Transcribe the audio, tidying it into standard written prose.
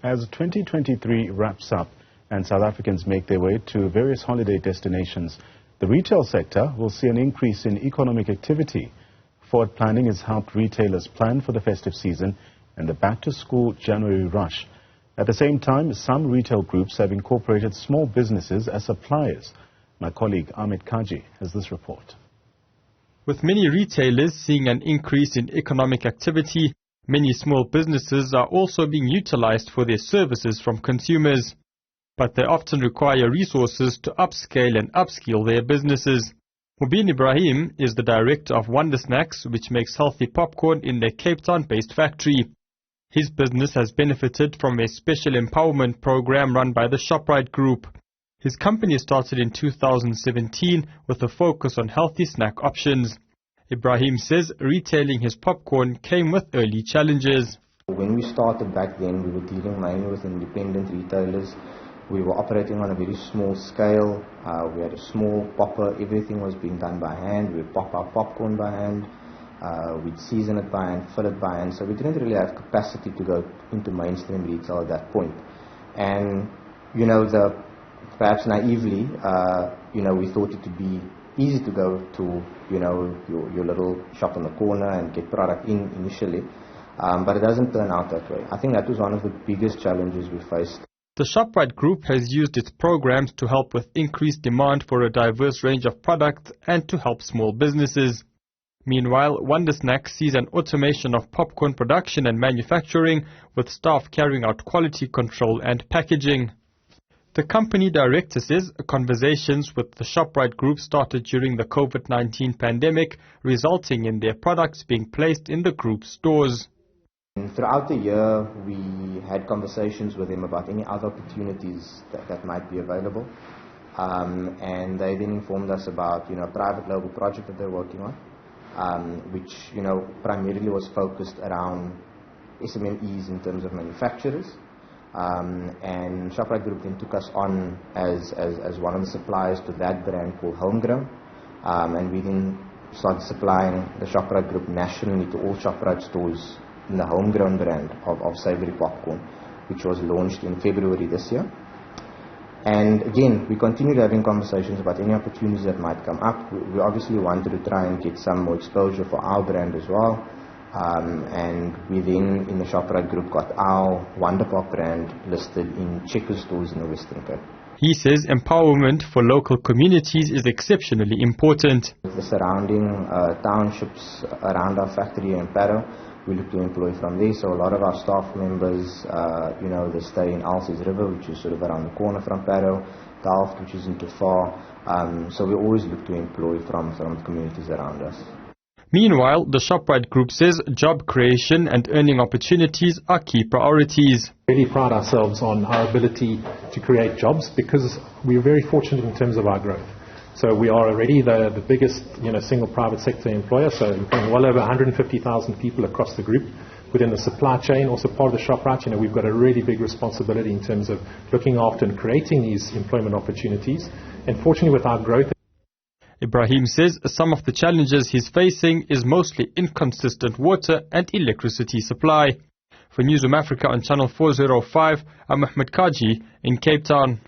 As 2023 wraps up and South Africans make their way to various holiday destinations, the retail sector will see an increase in economic activity. Forward planning has helped retailers plan for the festive season and the back-to-school January rush. At the same time, some retail groups have incorporated small businesses as suppliers. My colleague Ahmed Kajee has this report. With many retailers seeing an increase in economic activity, many small businesses are also being utilized for their services from consumers. But they often require resources to upscale and upskill their businesses. Mubin Ibrahim is the director of Wonder Snacks, which makes healthy popcorn in their Cape Town-based factory. His business has benefited from a special empowerment program run by the Shoprite Group. His company started in 2017 with a focus on healthy snack options. Ibrahim says retailing his popcorn came with early challenges. When we started back then, we were dealing mainly with independent retailers. We were operating on a very small scale. We had a small popper. Everything was being done by hand. We would pop our popcorn by hand. We'd season it by hand, fill it by hand. So we didn't really have capacity to go into mainstream retail at that point. And, perhaps naively, we thought it would be easy to go to, your little shop on the corner and get product in initially. But it doesn't turn out that way. I think that was one of the biggest challenges we faced. The Shoprite Group has used its programs to help with increased demand for a diverse range of products and to help small businesses. Meanwhile, Wonder Snacks sees an automation of popcorn production and manufacturing, with staff carrying out quality control and packaging. The company director says conversations with the Shoprite Group started during the COVID-19 pandemic, resulting in their products being placed in the group's stores. Throughout the year, we had conversations with them about any other opportunities that might be available. And they then informed us about, a private label project that they're working on, which, primarily was focused around SMEs in terms of manufacturers. And Shoprite Group then took us on as one of the suppliers to that brand called Homegrown. And we then started supplying the Shoprite Group nationally to all Shoprite stores in the Homegrown brand of savory popcorn, which was launched in February this year. And again, we continued having conversations about any opportunities that might come up. We obviously wanted to try and get some more exposure for our brand as well. And we then, in the Shoprite Group, got our Wonder Pop brand listed in Checkers stores in the Western Cape. He says empowerment for local communities is exceptionally important. The surrounding townships around our factory in Parow, we look to employ from there. So a lot of our staff members, they stay in Alces River, which is sort of around the corner from Parow, Delft, which isn't too far. So we always look to employ from the communities around us. Meanwhile, the Shoprite Group says job creation and earning opportunities are key priorities. We really pride ourselves on our ability to create jobs because we're very fortunate in terms of our growth. So we are already the biggest single private sector employer, so employing well over 150,000 people across the group. Within the supply chain, also part of the Shoprite, we've got a really big responsibility in terms of looking after and creating these employment opportunities. And fortunately with our growth, Ibrahim says some of the challenges he's facing is mostly inconsistent water and electricity supply. For Newzroom Afrika on Channel 405, I'm Ahmed Kajee in Cape Town.